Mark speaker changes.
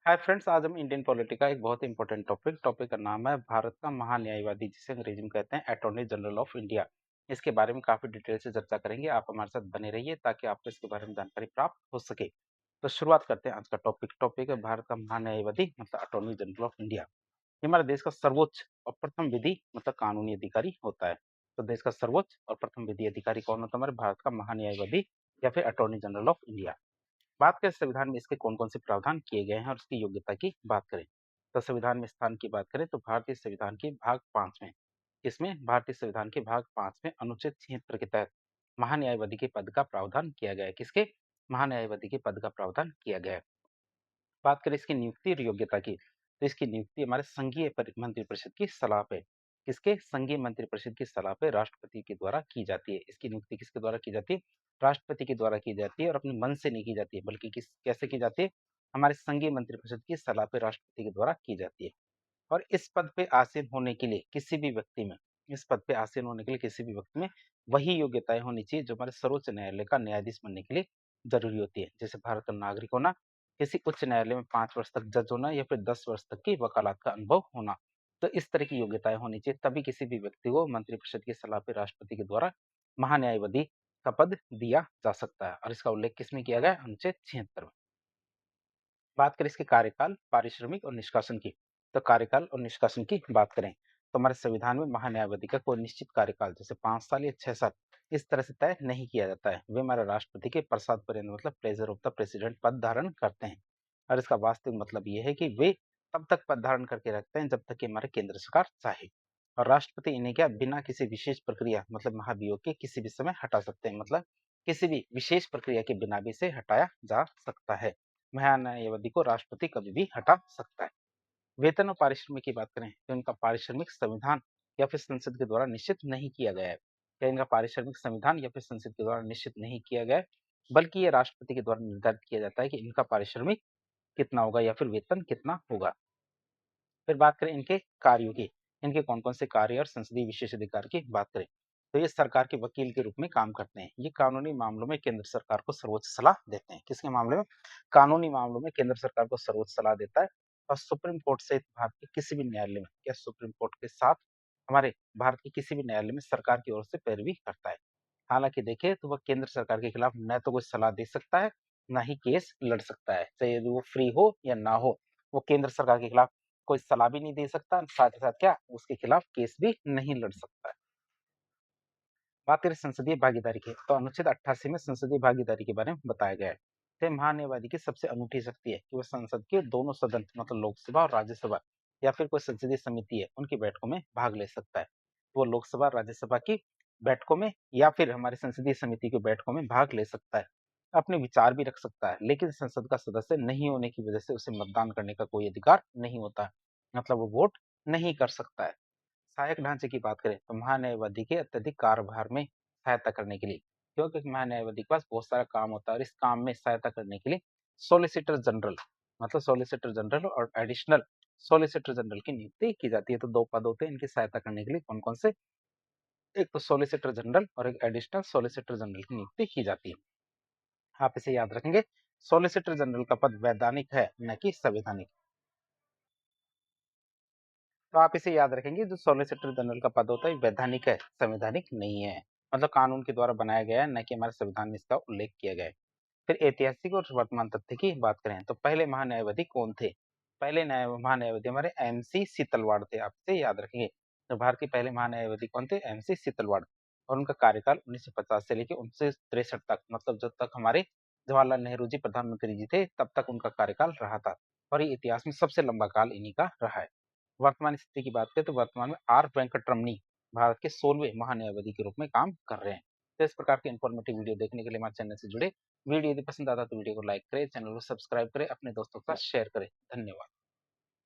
Speaker 1: Hi friends, आज हम Indian polity का एक बहुत ही इंपॉर्टेंट टॉपिक का नाम है भारत का महान्यायवादी, जिसे अंग्रेजी में कहते हैं अटॉर्नी जनरल ऑफ इंडिया। इसके बारे में काफी डिटेल से चर्चा करेंगे। आप हमारे साथ बने रहिए ताकि आपको इसके बारे में जानकारी प्राप्त हो सके। तो शुरुआत करते हैं आज का टॉपिक है भारत का महान्यायवादी मतलब अटॉर्नी जनरल ऑफ इंडिया। ये हमारे देश का सर्वोच्च और प्रथम विधि मतलब कानूनी अधिकारी होता है। तो देश का सर्वोच्च और प्रथम विधि अधिकारी कौन होता है? हमारे भारत का महान्यायवादी या फिर अटॉर्नी जनरल ऑफ इंडिया। बात करें संविधान में इसके कौन-कौन से प्रावधान किए गए हैं और उसकी योग्यता की बात करें। तो संविधान में स्थान की बात करें तो भारतीय संविधान के भाग 5 में, इसमें भारतीय संविधान के भाग 5 में अनुच्छेद 76 के तहत महान्यायवादी के पद का प्रावधान किया गया है। किसके? महान्यायवादी के पद का प्रावधान किया गया है। बात करें इसकी नियुक्ति और योग्यता की, तो इसकी नियुक्ति हमारे संघीय मंत्रिपरिषद की सलाह पे, किसके? संघीय मंत्रिपरिषद की सलाह पे राष्ट्रपति के द्वारा की जाती है। इसकी नियुक्ति किसके द्वारा की जाती है? राष्ट्रपति के द्वारा की जाती है और अपने मन से नहीं की जाती है, बल्कि किस कैसे की जाती है? हमारे संघीय मंत्रिपरिषद की सलाह पे राष्ट्रपति के द्वारा की जाती है। और इस पद पे आसीन होने के लिए किसी भी व्यक्ति में, इस पद पे आसीन होने के लिए किसी भी व्यक्ति में वही योग्यताएं होनी चाहिए जो हमारे सर्वोच्च न्यायालय का न्यायाधीश बनने के लिए जरूरी होती है। जैसे भारत का नागरिक होना, किसी उच्च न्यायालय में 5 वर्ष तक जज होना या फिर 10 वर्ष तक की वकालत का अनुभव होना। तो इस तरह की योग्यताएं होनी चाहिए, तभी किसी भी व्यक्ति को मंत्रिपरिषद की सलाह पे राष्ट्रपति के द्वारा महान्यायवादी का पद दिया जा सकता है। और इसका उल्लेख किसमें किया गया है? अनुच्छेद 76 में। बात करें इसके कार्यकाल, पारिश्रमिक और निष्कासन की, तो कार्यकाल और निष्कासन की बात करें तो हमारे संविधान में महान्यायवादी का कोई निश्चित कार्यकाल जैसे 5 साल या 6 साल इस तरह से तय नहीं किया जाता है। वे हमारे राष्ट्रपति के प्रसाद पर्यंत मतलब प्लेजर ऑफ द प्रेसिडेंट पद धारण करते हैं। और इसका वास्तविक मतलब ये है कि वे तब तक पद धारण करके रखते हैं जब तक कि हमारे केंद्र सरकार चाहे। और राष्ट्रपति इन्हें क्या बिना किसी विशेष प्रक्रिया मतलब महाभियोग के किसी भी समय हटा सकते हैं, मतलब किसी भी विशेष प्रक्रिया के बिना भी इसे हटाया जा सकता है। न्यायावधि को राष्ट्रपति कभी भी हटा सकता है। वेतन और पारिश्रमिक की बात करें तो इनका पारिश्रमिक संविधान या फिर संसद के द्वारा निश्चित नहीं किया गया है। क्या इनका पारिश्रमिक संविधान या फिर संसद के द्वारा निश्चित नहीं किया गया है, बल्कि ये राष्ट्रपति के द्वारा निर्धारित किया जाता है कि इनका पारिश्रमिक कितना होगा या फिर वेतन कितना होगा। फिर बात करें इनके कार्यों की, इनके कौन-कौन से कार्य और संसदीय विशेषाधिकार की बात करें, तो ये सरकार के वकील के रूप में काम करते हैं। ये कानूनी मामलों में केंद्र सरकार को सर्वोच्च सलाह देते हैं। किसके मामले में? कानूनी मामलों में केंद्र सरकार को सर्वोच्च सलाह देता है। और सुप्रीम कोर्ट सहित भारत के किसी भी न्यायालय में या सुप्रीम कोर्ट के साथ हमारे भारत के किसी भी न्यायालय में सरकार की ओर से पैरवी करता है। हालाँकि देखिए तो वह केंद्र सरकार के खिलाफ न तो कोई सलाह दे सकता है, ना ही केस लड़ सकता है। चाहे वो फ्री हो या ना हो, वो केंद्र सरकार के खिलाफ कोई सलाह भी नहीं दे सकता, साथ ही साथ क्या उसके खिलाफ केस भी नहीं लड़ सकता है। बात करें संसदीय भागीदारी की, तो अनुच्छेद 88 में संसदीय भागीदारी के बारे में बताया गया है। तो महान्यायवादी की सबसे अनूठी शक्ति है कि वह संसद के दोनों सदन मतलब लोकसभा और राज्यसभा या फिर कोई संसदीय समिति है उनकी बैठकों में भाग ले सकता है। वो लोकसभा राज्यसभा की बैठकों में या फिर हमारी संसदीय समिति की बैठकों में भाग ले सकता है, अपने विचार भी रख सकता है, लेकिन संसद का सदस्य नहीं होने की वजह से उसे मतदान करने का कोई अधिकार नहीं होता है, मतलब वो वोट नहीं कर सकता है। सहायक ढांचे की बात करें तो महान्यायवादी के अत्यधिक कार्यभार में सहायता करने के लिए, क्योंकि महान्यायवादी के पास बहुत सारा काम होता है और इस काम में सहायता करने के लिए सॉलिसिटर जनरल मतलब सॉलिसिटर जनरल और एडिशनल सॉलिसिटर जनरल की नियुक्ति की जाती है। तो 2 पद होते हैं इनकी सहायता करने के लिए। कौन कौन से? एक तो सॉलिसिटर जनरल और एक एडिशनल सॉलिसिटर जनरल की नियुक्ति की जाती है। आप इसे याद रखेंगे, सॉलिसिटर जनरल का पद वैधानिक है न कि संवैधानिक। तो आप इसे याद रखेंगे, जो सॉलिसिटर जनरल का पद होता है वैधानिक है, संवैधानिक नहीं है। मतलब कानून के द्वारा बनाया गया है, न कि हमारे संविधान में इसका उल्लेख किया गया है। फिर ऐतिहासिक और वर्तमान तथ्य की बात करें तो पहले महान्यायवादी कौन थे? पहले महान्यायवादी हमारे एमसी सीतलवाड़ थे। आप इसे याद रखेंगे, तो भारत के पहले महान्यायवादी कौन थे? एमसी सीतलवाड़। और उनका कार्यकाल 1950 से लेकर 1963 तक, मतलब जब तक हमारे जवाहरलाल नेहरू जी प्रधानमंत्री जी थे तब तक उनका कार्यकाल रहा था। और ये इतिहास में सबसे लंबा काल इन्हीं का रहा है। वर्तमान स्थिति की बात करें तो वर्तमान में आर वेंकटरमणी भारत के 16वें महान्यायवादी के रूप में काम कर रहे हैं। तो इस प्रकार के इन्फॉर्मेटिव वीडियो देखने के लिए हमारे चैनल से जुड़े। वीडियो यदि पसंद आता तो वीडियो को लाइक करें, चैनल को सब्सक्राइब करें, अपने दोस्तों के साथ शेयर करें। धन्यवाद।